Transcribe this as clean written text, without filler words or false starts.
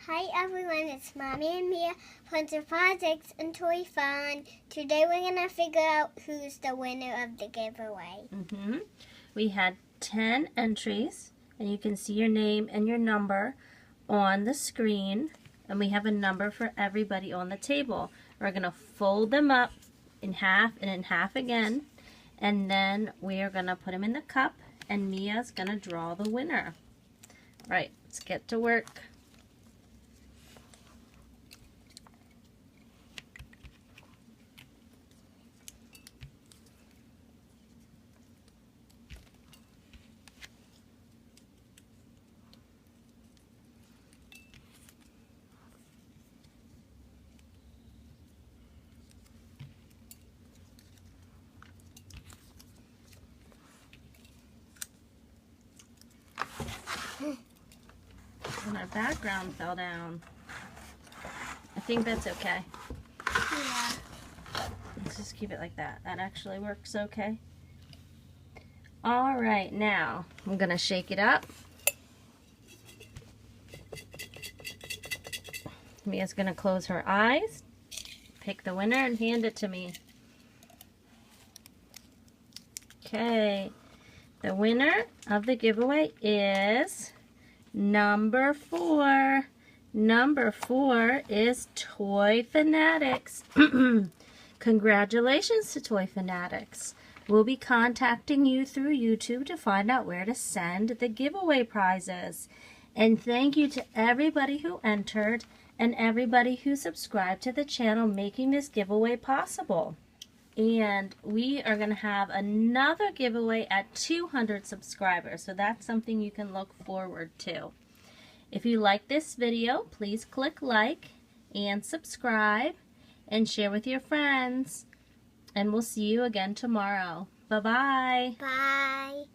Hi everyone, it's Mommy and Mia from the Projects and Toy Fun. Today we're going to figure out who's the winner of the giveaway. We had 10 entries, and you can see your name and your number on the screen, and we have a number for everybody on the table. We're going to fold them up in half and in half again, and then we are going to put them in the cup, and Mia's going to draw the winner. All right, let's get to work. And our background fell down. I think that's okay. Yeah. Let's just keep it like that. That actually works okay. All right, now I'm gonna shake it up. Mia's gonna close her eyes, pick the winner, and hand it to me. Okay, the winner of the giveaway is number 4. Number 4 is Toy Fanatics. Congratulations to Toy Fanatics. We'll be contacting you through YouTube to find out where to send the giveaway prizes. And thank you to everybody who entered and everybody who subscribed to the channel, making this giveaway possible. And we are going to have another giveaway at 200 subscribers, so that's something you can look forward to. If you like this video, please click like and subscribe and share with your friends. And we'll see you again tomorrow. Bye-bye. Bye.